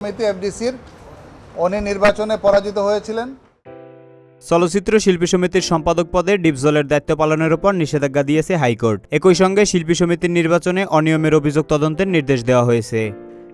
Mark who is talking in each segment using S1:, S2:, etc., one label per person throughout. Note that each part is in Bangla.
S1: সমিতি এফডিসির উনি নির্বাচনে পরাজিত হয়েছিলেন।
S2: চলচ্চিত্র শিল্পী সমিতির সম্পাদক পদে ডিপজলের দায়িত্ব পালনের উপর নিষেধাজ্ঞা দিয়েছে হাইকোর্ট। একই সঙ্গে শিল্পী সমিতির নির্বাচনে অনিয়মের অভিযোগ তদন্তের নির্দেশ দেওয়া হয়েছে।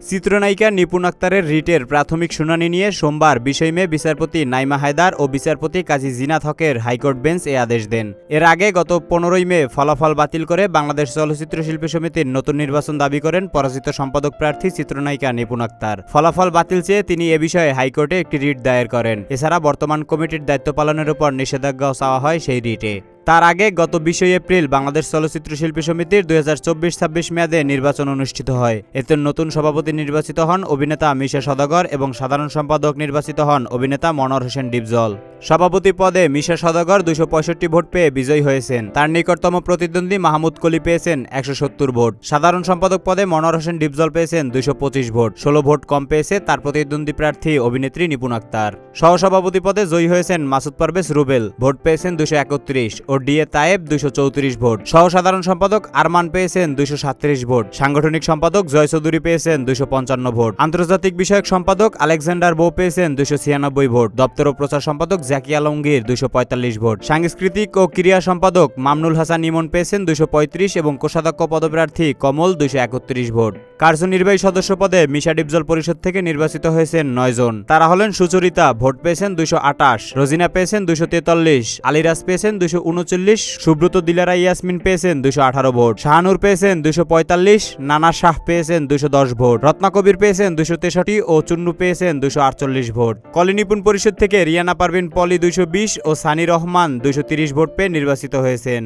S2: চিত্রনায়িকা নিপুণ আক্তারের রিটের প্রাথমিক শুনানি নিয়ে সোমবার 20 মে বিচারপতি নাইমা হায়দার ও বিচারপতি কাজী জিনাত হকের হাইকোর্ট বেঞ্চ এ আদেশ দেন। এর আগে গত 15 মে ফলাফল বাতিল করে বাংলাদেশ চলচ্চিত্র শিল্পী সমিতির নতুন নির্বাচন দাবি করেন পরাজিত সম্পাদক প্রার্থী চিত্রনায়িকা নিপুণ আক্তার। ফলাফল বাতিল চেয়ে তিনি এ বিষয়ে হাইকোর্টে একটি রিট দায়ের করেন। এছাড়া বর্তমান কমিটির দায়িত্ব পালনের উপর নিষেধাজ্ঞাও চাওয়া হয় সেই রিটে। তার আগে গত 20 এপ্রিল বাংলাদেশ চলচ্চিত্র শিল্পী সমিতির 2024-26 মেয়াদে নির্বাচন অনুষ্ঠিত হয়। এতে নতুন সভাপতি নির্বাচিত হন অভিনেতা মিশা সওদাগর এবং সাধারণ সম্পাদক নির্বাচিত হন অভিনেতা মনোয়ার হোসেন ডিপজল। সভাপতি পদে মিশা সওদাগর 265 ভোট পেয়ে বিজয়ী হয়েছেন। তার নিকটতম প্রতিদ্বন্দ্বী মাহমুদ কলি পেয়েছেন 170 ভোট। সাধারণ সম্পাদক পদে মনোয়ার হোসেন ডিপজল পেয়েছেন 225 ভোট। 16 ভোট কম পেয়েছে তার প্রতিদ্বন্দ্বী প্রার্থী অভিনেত্রী নিপুণ আক্তার। সহসভাপতি পদে জয়ী হয়েছেন মাসুদ পারভেজ রুবেল, ভোট পেয়েছেন 231 ও ডিএ তায়েব 234 ভোট। সহসাধারণ সম্পাদক আরমান পেয়েছেন 237 ভোট। সাংগঠনিক সম্পাদক জয় চৌধুরী পেয়েছেন 255 ভোট। আন্তর্জাতিক বিষয়ক সম্পাদক আলেকজান্ডার বো পেয়েছেন 296 ভোট। দপ্তর ও প্রচার সম্পাদক জাকি আলমগীর 245 ভোট। সাংস্কৃতিক ও ক্রীড়া সম্পাদক মামনুল হাসান ইমন পেয়েছেন 235 এবং কোষাধ্যক্ষ পদপ্রার্থী কমল 231 ভোট। কার্যনির্বাহী সদস্য পদে মিশা ডিপজল পরিষদ থেকে নির্বাচিত হয়েছেন 9 জন। তারা হলেন সুচরিতা, ভোট পেয়েছেন 228, রোজিনা পেয়েছেন 243, আলিরাজ পেয়েছেন 239, সুব্রত দিলারা ইয়াসমিন পেয়েছেন 218 ভোট, শাহানুর পেয়েছেন 245, নানা শাহ পেয়েছেন 210 ভোট, রত্নাকবির পেয়েছেন 263 ও চুন্নু পেয়েছেন 248 ভোট। কলি নিপুণ পরিষদ থেকে রিয়ানা পারভিন পলি 220 ও সানি রহমান 230 ভোট পেয়ে নির্বাচিত হয়েছেন।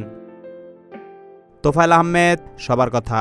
S2: তোফায়েল আহমেদ, সবার কথা।